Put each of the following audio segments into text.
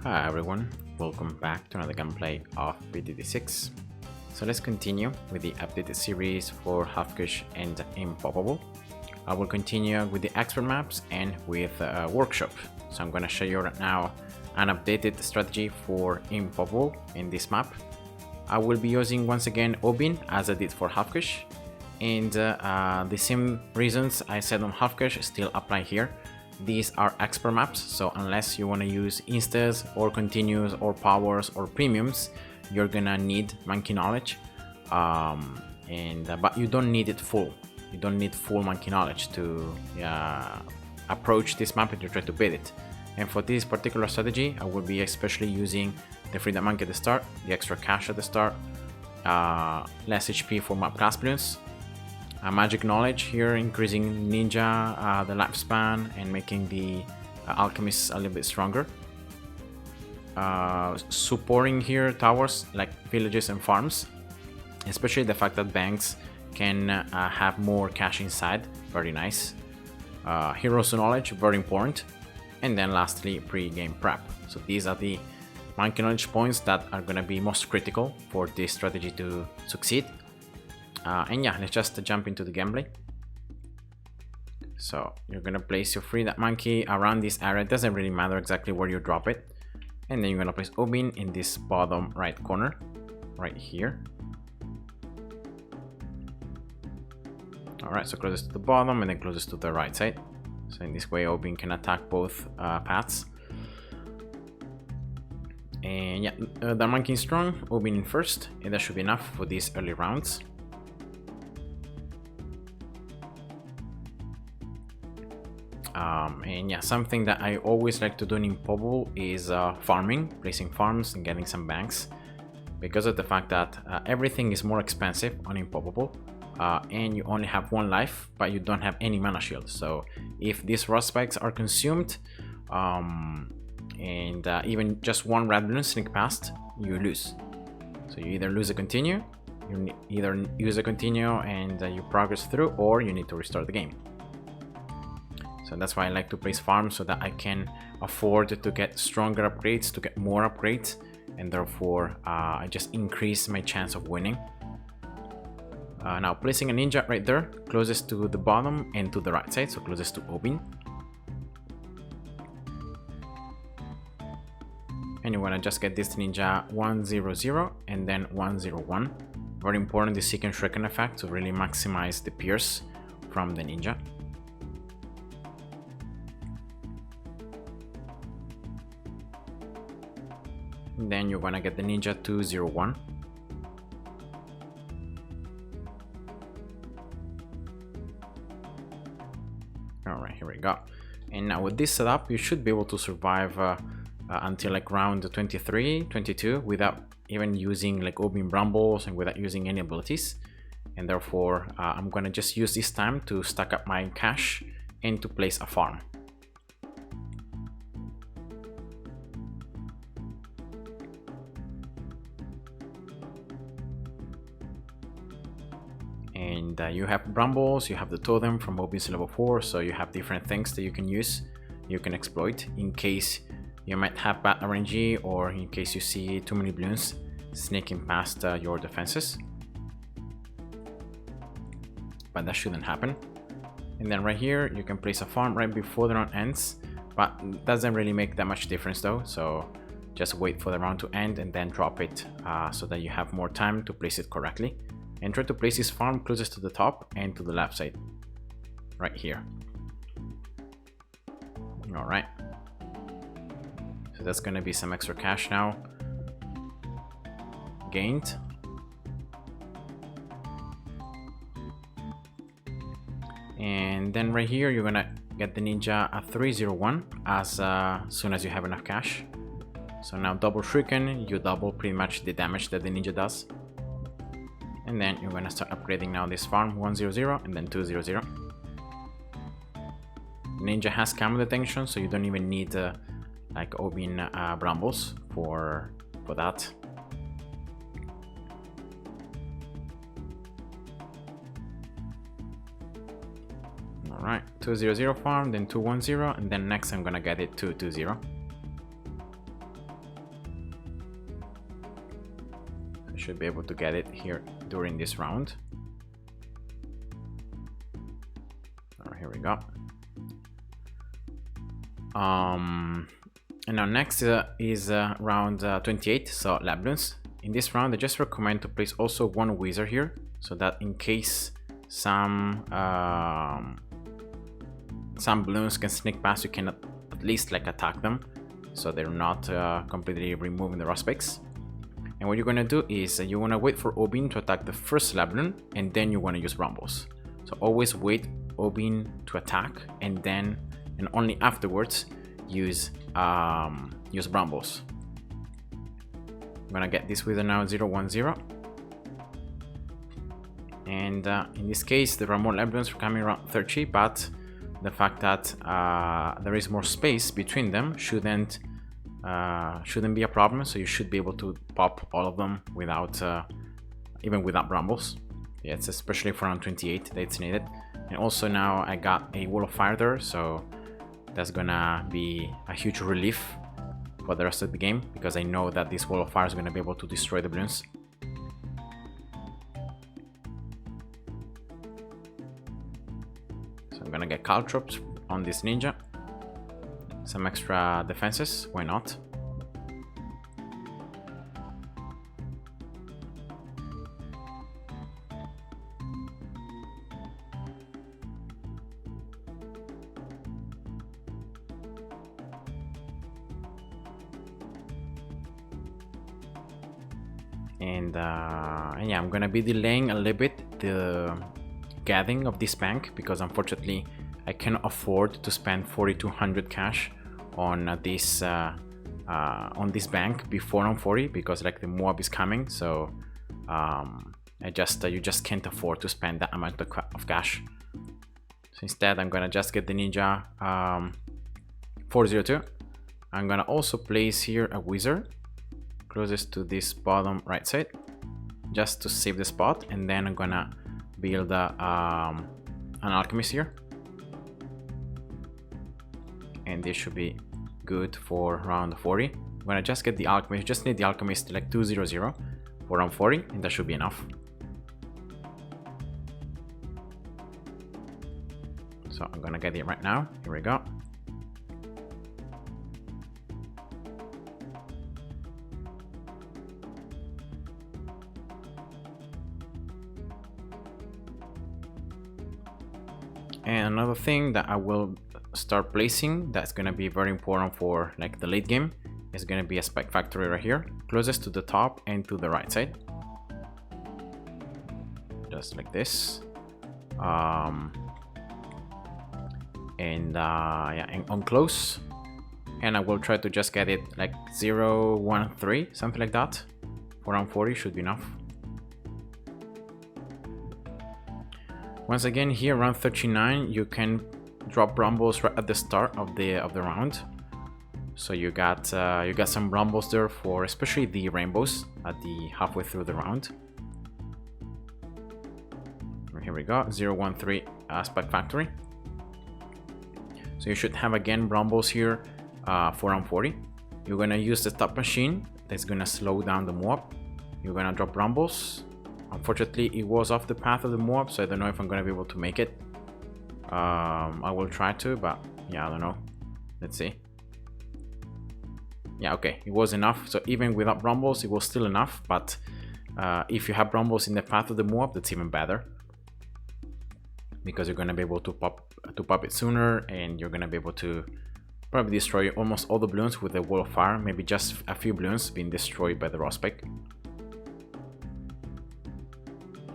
Hi everyone, welcome back to another gameplay of BDD6. So let's continue with the updated series for Halfkish and Impoppable. I will continue with the expert maps and with workshop. So I'm going to show you right now an updated strategy for Impoppable in this map. I will be using once again Obin as I did for Halfkish, and the same reasons I said on Halfkish still apply here. These are expert maps, so unless you want to use instas or continues or powers or premiums, you're gonna need monkey knowledge, but you don't need it full. You don't need full monkey knowledge to approach this map and to try to beat it. And for this particular strategy, I will be especially using the freedom monkey at the start, the extra cash at the start, less HP for map class Bloons, magic knowledge here, increasing ninja the lifespan and making the alchemist a little bit stronger. Supporting here towers like villages and farms, especially the fact that banks can have more cash inside, very nice. Heroes knowledge, very important. And then lastly, pre-game prep. So these are the monkey knowledge points that are gonna be most critical for this strategy to succeed. And yeah, let's just jump into the gameplay. So you're gonna place your freedom monkey around this area. It doesn't really matter exactly where you drop it. And then you're gonna place Obin in this bottom right corner, right here. Alright, so closest to the bottom and then closest to the right side. So in this way, Obin can attack both paths. And yeah, the monkey is strong, Obin in first, and that should be enough for these early rounds. And yeah, something that I always like to do in Impoppable is farming, placing farms and getting some banks, because of the fact that everything is more expensive on Impoppable, and you only have one life, but you don't have any mana shield. So if these rust spikes are consumed, and even just one red balloon sneak past, you lose. So you either lose a continue, you either use a continue and you progress through, or you need to restart the game. So that's why I like to place farms, so that I can afford to get stronger upgrades, to get more upgrades, and therefore I just increase my chance of winning. Now placing a ninja right there, closest to the bottom and to the right side, so closest to Obin. And you want to just get this ninja 100 and then 101. Very important, the Seek and Shuriken effect to really maximize the pierce from the ninja. And then you're gonna get the ninja 201. Alright, here we go. And now with this setup, you should be able to survive until like round 23, 22 without even using like Obin Brambles and without using any abilities. And therefore, I'm gonna just use this time to stack up my cash and to place a farm. And you have brambles, you have the totem from Obin's level 4, so you have different things that you can use, you can exploit in case you might have bad RNG, or in case you see too many Bloons sneaking past your defenses. But that shouldn't happen. And then right here, you can place a farm right before the round ends, but it doesn't really make that much difference though, so just wait for the round to end and then drop it so that you have more time to place it correctly. And try to place this farm closest to the top and to the left side, right here. Alright, so that's gonna be some extra cash now gained. And then right here, you're gonna get the ninja at 301 as soon as you have enough cash. So now double shuriken, you double pretty much the damage that the ninja does. And then you're gonna start upgrading now this farm 100 and then 200. Ninja has camo detection, so you don't even need like Obin brambles for that. Alright, 200 farm, then 210, and then next I'm gonna get it 220. Should be able to get it here during this round. Alright, here we go. And now next is round 28, so lab Bloons. In this round, I just recommend to place also one wizard here, so that in case some Bloons can sneak past, you can at least like attack them, so they're not completely removing the Rospects. And what you're gonna do is you wanna wait for Obin to attack the first lab Bloon, and then you wanna use Rumbles. So always wait Obin to attack, and then and only afterwards use Rumbles. I'm gonna get this wizard now 0-1-0. And in this case, there are more lab Bloons coming around 30, but the fact that there is more space between them shouldn't be a problem. So you should be able to pop all of them without even without Rumbles. Yeah, it's especially for round 28 that it's needed. And also now I got a wall of fire there, so that's gonna be a huge relief for the rest of the game, because I know that this wall of fire is gonna be able to destroy the Bloons. So I'm gonna get Caltrops on this ninja. Some extra defenses, why not? And yeah, I'm gonna be delaying a little bit the gathering of this bank, because unfortunately I cannot afford to spend 4,200 cash on this bank before round 40, because like the Moab is coming. So you just can't afford to spend that amount of cash. So instead I'm gonna just get the ninja 402. I'm gonna also place here a wizard closest to this bottom right side, just to save the spot, and then I'm gonna build an Alchemist here, and this should be good for round 40. I'm gonna just get the Alchemist, just need the Alchemist like 200 for round 40, and that should be enough. So I'm gonna get it right now. Here we go. And another thing that I will start placing that's gonna be very important for like the late game is gonna be a spec factory right here, closest to the top and to the right side, just like this. Yeah, and on close, and I will try to just get it like 0-1-3, something like that. For round 40 should be enough. Once again, here around 39, you can drop Rumbles right at the start of the round. So you got some Rumbles there for especially the rainbows at the halfway through the round. Here we go, 0-1-3 spec factory. So you should have again Rumbles here for round 40. You're gonna use the top machine that's gonna slow down the Moab. You're gonna drop Rumbles. Unfortunately, it was off the path of the Moab, so I don't know if I'm gonna be able to make it. I will try to, but yeah, I don't know. Let's see. Yeah, okay, it was enough. So even without Rumbles, it was still enough. But if you have Rumbles in the path of the Moab, that's even better, because you're gonna be able to pop it sooner, and you're gonna be able to probably destroy almost all the Bloons with the wall of fire. Maybe just a few Bloons being destroyed by the Rospec.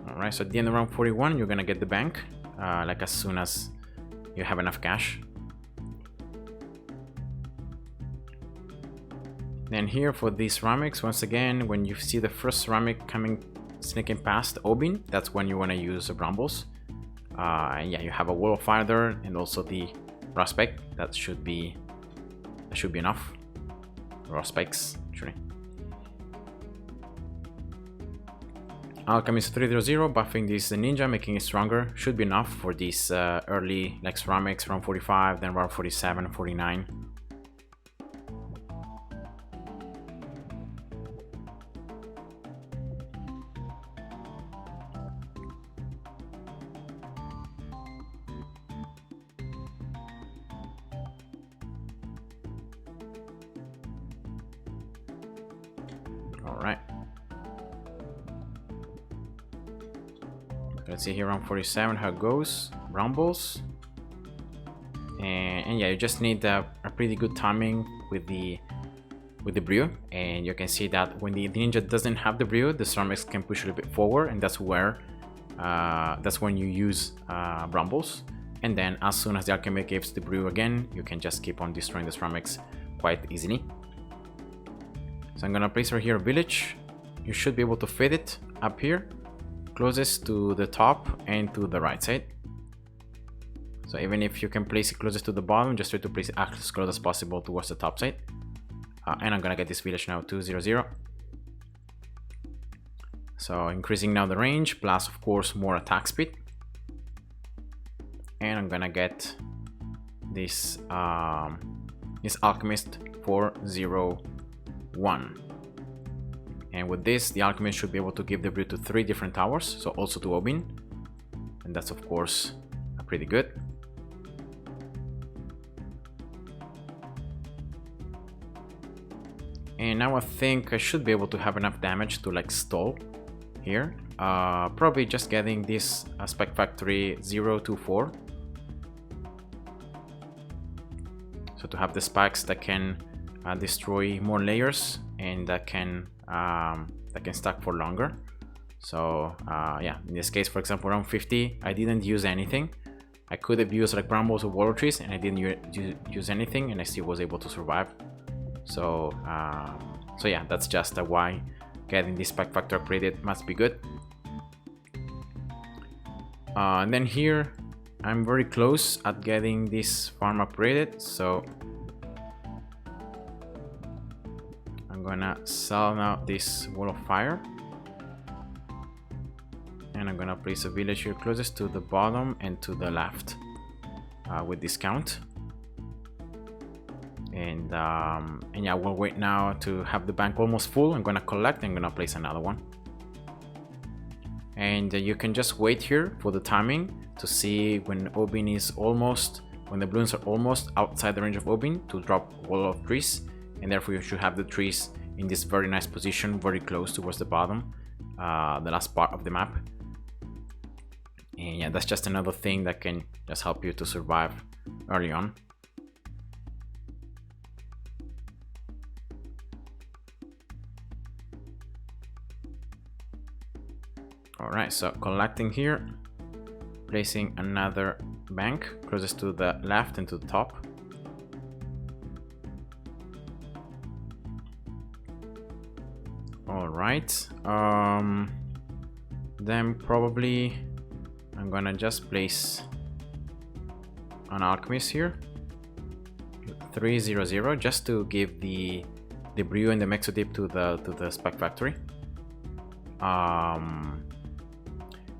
Alright, so at the end of round 41, you're gonna get the bank, like as soon as you have enough cash. Then here for these ceramics, once again, when you see the first ceramic sneaking past Obin, that's when you wanna use the Rumbles. Yeah, you have a wall of fire there, and also the Rospec. That should be enough. Rospecs, actually. Alchemist 300, buffing this ninja, making it stronger, should be enough for these early like ceramics, round 45, then round 47, 49. All right. Let's see here around 47 how it goes. Rumbles. And yeah, you just need a pretty good timing with the brew, and you can see that when the ninja doesn't have the brew, the ceramics can push a little bit forward, and that's when you use rumbles. And then as soon as the alchemist gives the brew again, you can just keep on destroying the ceramics quite easily. So I'm gonna place right here a village. You should be able to fit it up here, closest to the top and to the right side. So even if you can place it closest to the bottom, just try to place it as close as possible towards the top side. And I'm gonna get this village now to 0-0. So increasing now the range, plus of course more attack speed. And I'm gonna get this alchemist for 0-1. And with this, the alchemist should be able to give the brew to 3 different towers, so also to Obin. And that's of course pretty good. And now I think I should be able to have enough damage to like stall here. Probably just getting this Spec Factory 0-4. So to have the spikes that can destroy more layers and that can stack for longer. So yeah, in this case, for example, around 50, I didn't use anything. I could have used like brambles or water trees, and I didn't use anything, and I still was able to survive. So so yeah, that's just why getting this spec factor upgraded must be good. And then here I'm very close at getting this farm upgraded, so I'm gonna sell now this wall of fire, and I'm gonna place a village here closest to the bottom and to the left with discount. And yeah, we'll wait now to have the bank almost full. I'm gonna collect and I'm gonna place another one. And you can just wait here for the timing to see when Obin is almost, when the balloons are almost outside the range of Obin, to drop wall of trees. And therefore you should have the trees in this very nice position, very close towards the bottom, the last part of the map. And yeah, that's just another thing that can just help you to survive early on. Alright, so collecting here, placing another bank closest to the left and to the top. Alright, then probably I'm gonna just place an alchemist here, 3-0-0, just to give the brew and the mexodip to the spec factory.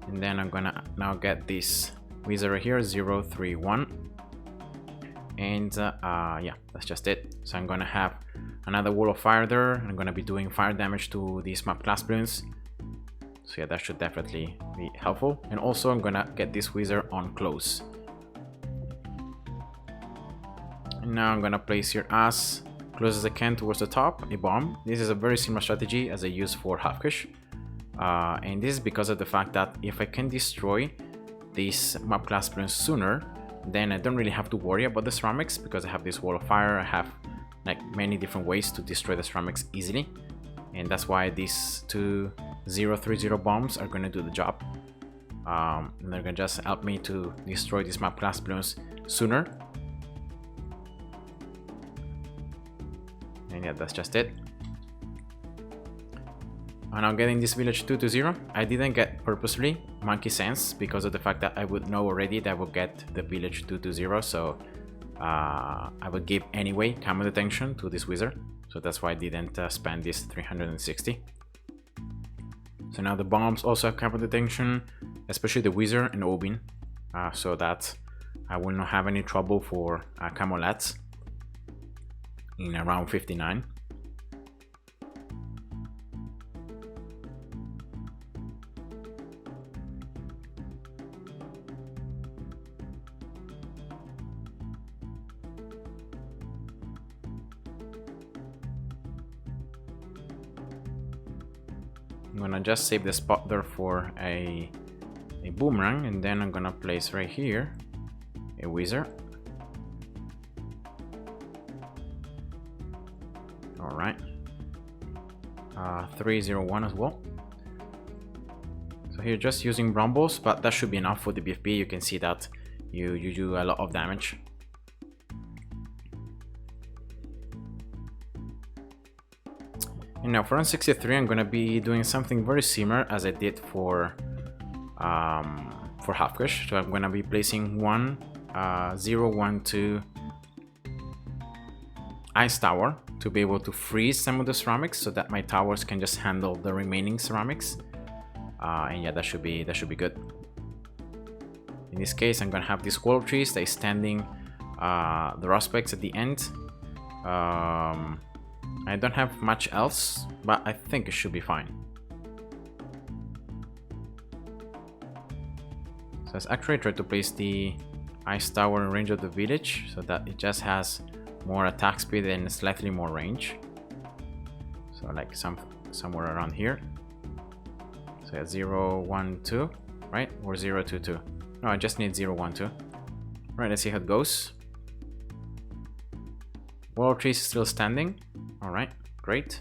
And then I'm gonna now get this wizard here, 0-3-1, and yeah, that's just it. So I'm gonna have another wall of fire there, and I'm gonna be doing fire damage to these map class Bloons. So yeah, that should definitely be helpful. And also I'm gonna get this wizard on close. And now I'm gonna place here as close as I can towards the top a bomb. This is a very similar strategy as I use for Halfkish. And this is because of the fact that if I can destroy these map class Bloons sooner, then I don't really have to worry about the ceramics, because I have this wall of fire. I have like many different ways to destroy the ceramics easily, and that's why these two 0-3-0 bombs are going to do the job. And they're going to just help me to destroy these map class Bloons sooner. And yeah, that's just it. And I'm getting this village 2-0. I didn't get purposely Monkey Sense because of the fact that I would know already that I would get the village 2-0. So I would give anyway command attention to this wizard. So that's why I didn't spend this 360. So now the bombs also have command attention, especially the wizard and Obin, so that I will not have any trouble for Camolets in around 59. I'm gonna just save the spot there for a boomerang, and then I'm gonna place right here a wizard. All right, 301 as well. So here just using brambles, but that should be enough for the BFB. You can see that you do a lot of damage. And now for round 63, I'm gonna be doing something very similar as I did for Halfkish. So I'm gonna be placing 1, 0, 1, 2 ice tower to be able to freeze some of the ceramics, so that my towers can just handle the remaining ceramics. And yeah, that should be good. In this case, I'm gonna have this wall of trees that is standing the prospects at the end. I don't have much else, but I think it should be fine. So let's actually try to place the ice tower in range of the village, so that it just has more attack speed and slightly more range. So like somewhere around here. So yeah, 0, 1, 2, right? Or 0, 2, 2. No, I just need 0, 1, 2. Right, let's see how it goes. Wall of trees is still standing. All right, great.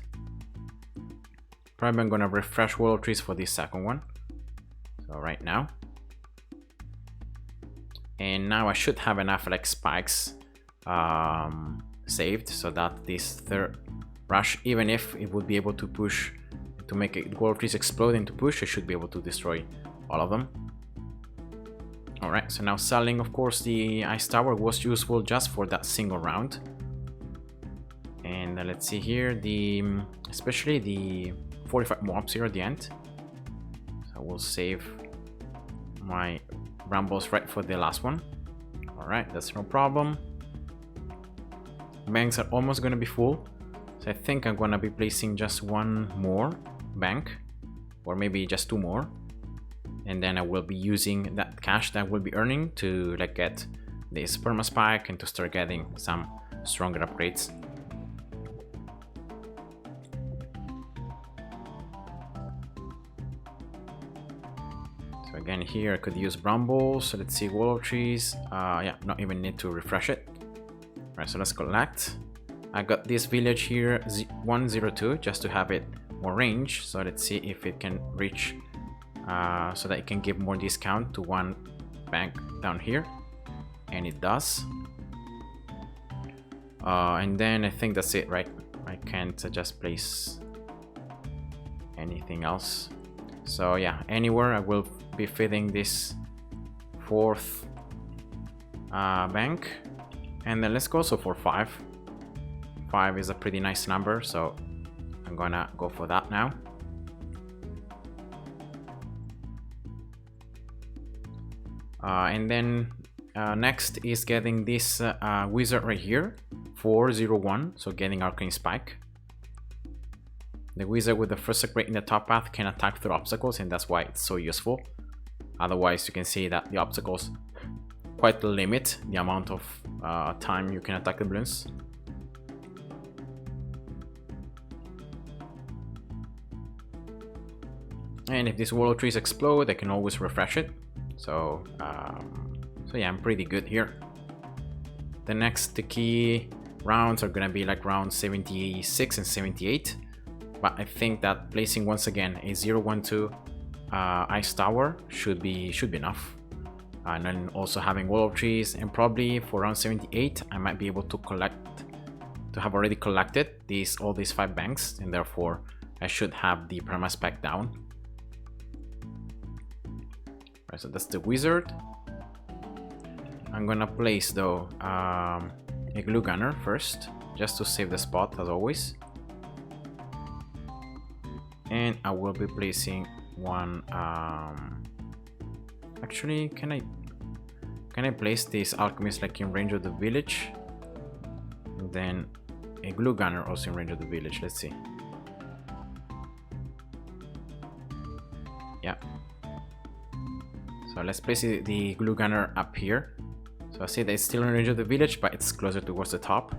Probably I'm gonna refresh wall of trees for this second one. So right now. And now I should have enough like spikes saved, so that this third rush, even if it would be able to push, to make it wall of trees explode into push, I should be able to destroy all of them. All right, so now selling, of course, the ice tower was useful just for that single round. And let's see here, especially the 45 mobs here at the end. So we'll save my brambles right for the last one. All right, that's no problem. Banks are almost gonna be full, so I think I'm gonna be placing just one more bank, or maybe just 2 more, and then I will be using that cash that I will be earning to like get this perma spike and to start getting some stronger upgrades. So again, here I could use brambles. So let's see, wall of trees. Yeah, not even need to refresh it. Right, so let's collect. I got this village here, 102, just to have it more range. So let's see if it can reach, so that it can give more discount to one bank down here. And it does. And then I think that's it, right? I can't just place anything else. So yeah, anywhere I will be fitting this 4th bank. And then let's go also for 5. 5 is a pretty nice number, so I'm gonna go for that now. And then next is getting this wizard right here, 401, so getting Arcane Spike. The wizard with the first upgrade in the top path can attack through obstacles, and that's why it's so useful. Otherwise, you can see that the obstacles quite limit the amount of time you can attack the Bloons. And if these wall of trees explode, I can always refresh it. So yeah, I'm pretty good here. The next key rounds are gonna be like round 76 and 78. But I think that placing once again a 012 ice tower should be enough. And then also having wall of trees, and probably for round 78 I might be able to have already collected all these 5 banks, and therefore I should have the perma spec down. Right, so that's the wizard. I'm gonna place though a glue gunner first, just to save the spot as always. And I will be placing one. Actually, can I place this alchemist like in range of the village? And then a glue gunner also in range of the village. Let's see. Yeah. So let's place the glue gunner up here. So I see that it's still in range of the village, but it's closer towards the top.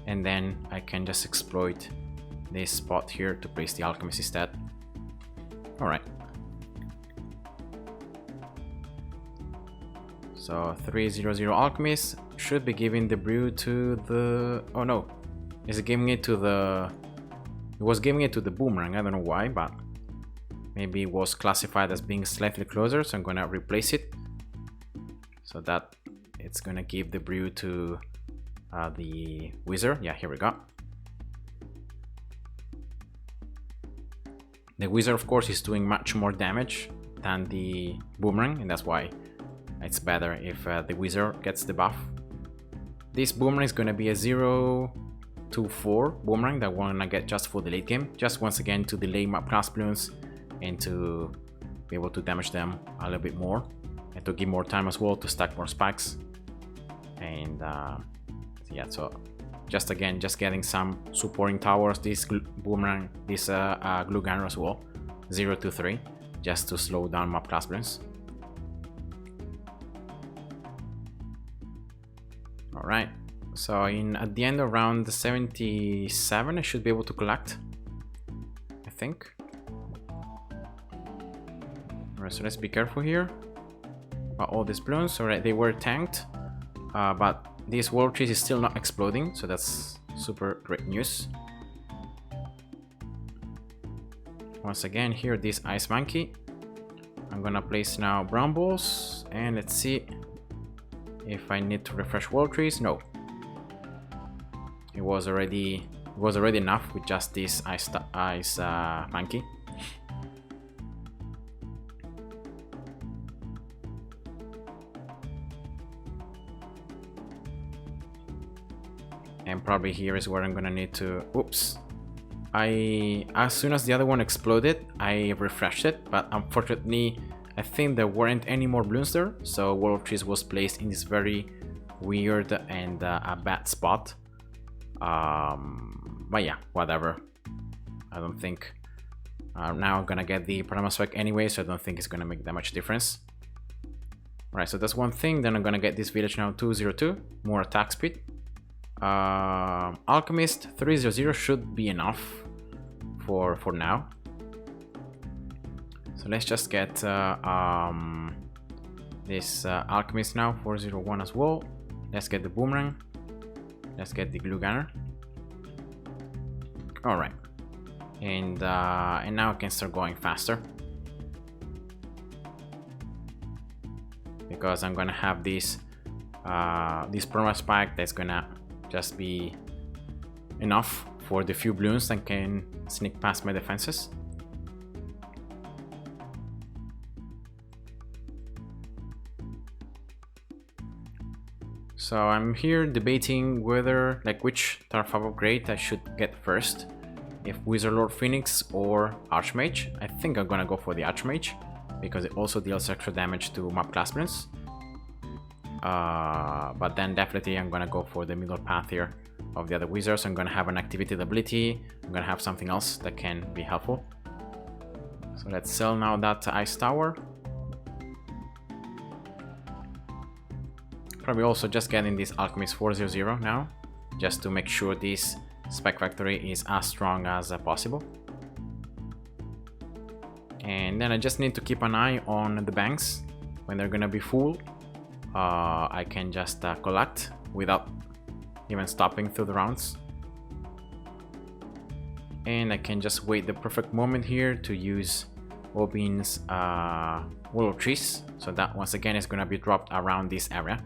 And then I can just exploit this spot here to place the alchemist instead. Alright. So 300 Alchemist should be giving the brew to the... Oh no, is it giving it to the... It was giving it to the boomerang, I don't know why, but maybe it was classified as being slightly closer, so I'm gonna replace it so that it's gonna give the brew to the wizard. Yeah, here we go. The wizard, of course, is doing much more damage than the boomerang, and that's why it's better if the wizard gets the buff. This boomerang is gonna be a 0 to 4 boomerang that we're gonna get just for the late game, just once again to delay map class Bloons and to be able to damage them a little bit more and to give more time as well to stack more spikes. And yeah, so just again, just getting some supporting towers, this boomerang, this glue gunner as well, 0 to 3, just to slow down map class Bloons. Alright, so at the end of round 77 I should be able to collect, I think. Alright, so let's be careful here about all these Bloons. Alright, they were tanked, but this world tree is still not exploding, so that's super great news. Once again, here this ice monkey. I'm gonna place now brown balls, and let's see if I need to refresh world trees. No, it was already enough with just this ice monkey. And probably here is where I'm gonna need to... Oops. As soon as the other one exploded, I refreshed it, but unfortunately I think there weren't any more Bloons there, so World of Trees was placed in this very weird and a bad spot. But yeah, whatever. I don't think... now I'm gonna get the Paramus spike anyway, so I don't think it's gonna make that much difference. Alright, so that's one thing. Then I'm gonna get this village now 202, more attack speed. Alchemist 300 should be enough for now. So let's just get this Alchemist now 401 as well. Let's get the boomerang. Let's get the glue gunner. All right, and now I can start going faster because I'm gonna have this promo spike that's gonna just be enough for the few Bloons that can sneak past my defenses. So I'm here debating whether, like, which Tarfab upgrade I should get first, if Wizard Lord Phoenix or Archmage. I think I'm gonna go for the Archmage because it also deals extra damage to map class Bloons. But then definitely I'm gonna go for the middle path here of the other wizards. I'm gonna have an activated ability. I'm gonna have something else that can be helpful. So let's sell now that ice tower. Probably also just getting this Alchemist 400 now, just to make sure this Spike Factory is as strong as possible. And then I just need to keep an eye on the banks. When they're gonna be full, I can just collect without even stopping through the rounds. And I can just wait the perfect moment here to use Obin's Wall of Trees, so that once again is gonna be dropped around this area.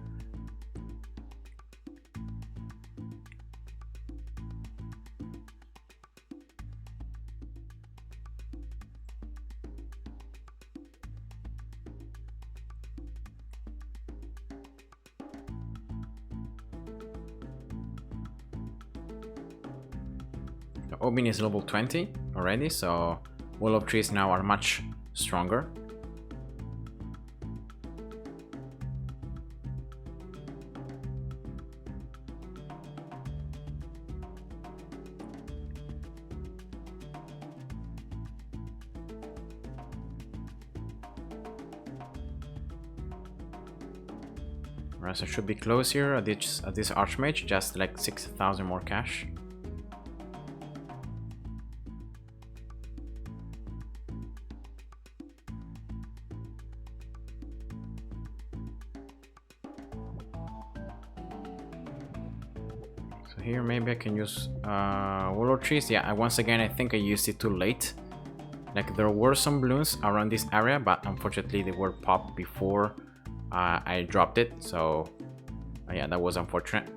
Obin is level 20 already, so Wall of Trees now are much stronger. Right, so I should be close here at this Archmage, just like 6,000 more cash. So here maybe I can use willow trees. Yeah, once again I think I used it too late. Like there were some balloons around this area, but unfortunately they were popped before I dropped it. So yeah, that was unfortunate.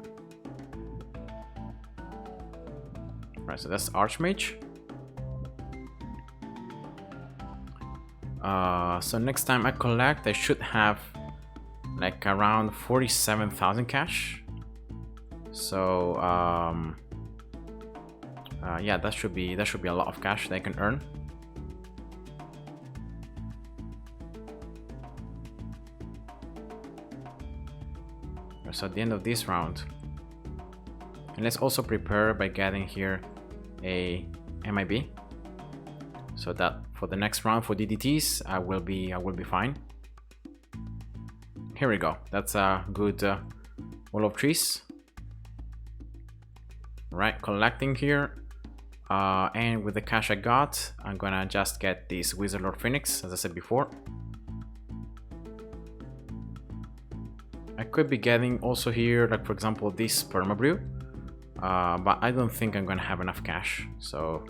Right, so that's Archmage. So next time I collect, I should have like around 47,000 cash. So yeah, that should be a lot of cash that I can earn. So at the end of this round, and let's also prepare by getting here a MIB, so that for the next round for DDTs I will be fine. Here we go. That's a good wall of trees. Right, collecting here, and with the cash I got, I'm gonna just get this Wizard Lord Phoenix, as I said before. I could be getting also here, like for example, this Permabrew, but I don't think I'm gonna have enough cash, so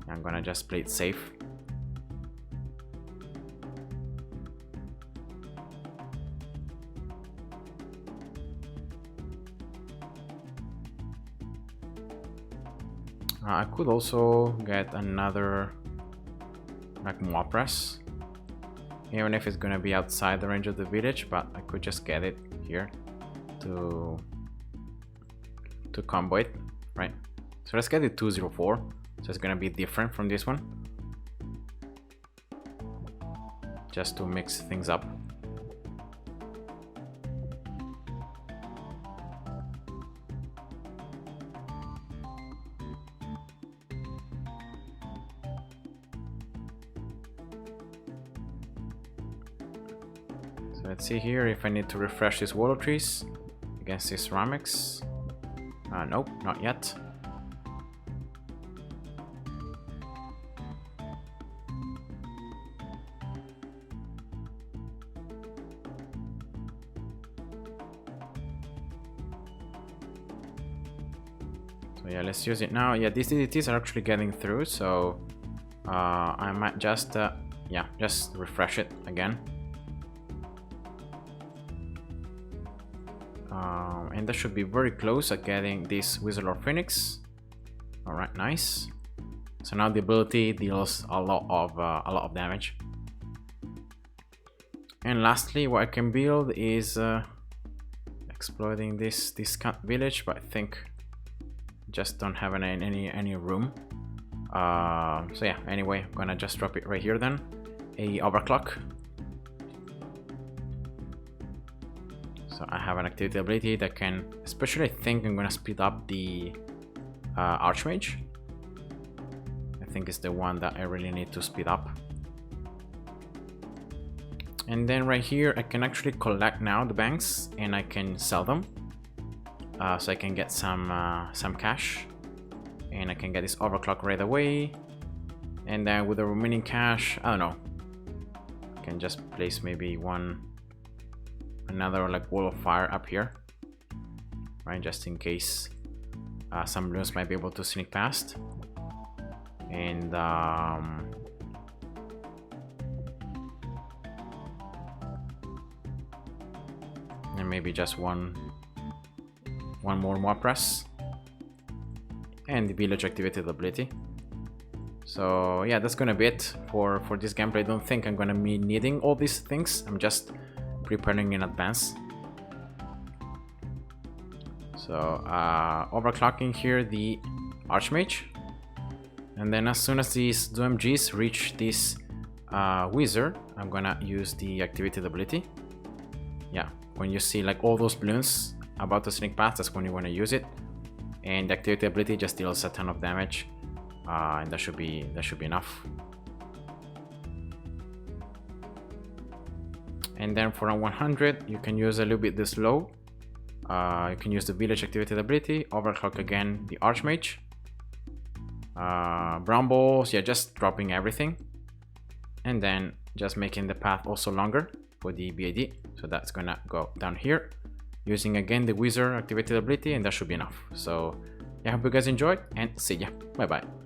I'm gonna just play it safe. I could also get another like Moa Press, even if it's gonna be outside the range of the village, but I could just get it here to combo it, right? So let's get it 204, so it's gonna be different from this one, just to mix things up. Let's see here if I need to refresh these Wall of Trees against these ceramics. Nope, not yet. So yeah, let's use it now. Yeah, these DDTs are actually getting through, so I might just yeah, just refresh it again. And that should be very close at getting this Wizard Lord Phoenix. All right, nice. So now the ability deals a lot of damage. And lastly, what I can build is exploiting this village, but I think just don't have any room. So yeah, anyway, I'm gonna just drop it right here then. A overclock. So I have an activity ability that can, especially I think I'm gonna speed up the Archmage. I think it's the one that I really need to speed up. And then right here I can actually collect now the banks and I can sell them, so I can get some cash, and I can get this overclock right away. And then with the remaining cash, I don't know, I can just place maybe another like wall of fire up here, right, just in case some balloons might be able to sneak past. And maybe just one more Moa Press and the village activated ability. So yeah, that's gonna be it for this gameplay. I don't think I'm gonna be needing all these things. I'm just preparing in advance. So overclocking here the Archmage, and then as soon as these MGs reach this wizard, I'm gonna use the activated ability. Yeah, when you see like all those balloons about to sneak past, that's when you want to use it. And the activated ability just deals a ton of damage, and that should be enough. And then for a 100, you can use a little bit this low. You can use the village activated ability, overclock again the Archmage. Brown balls, yeah, just dropping everything. And then just making the path also longer for the BAD. So that's gonna go down here. using again the wizard activated ability, and that should be enough. So yeah, I hope you guys enjoyed, and see ya. Bye bye.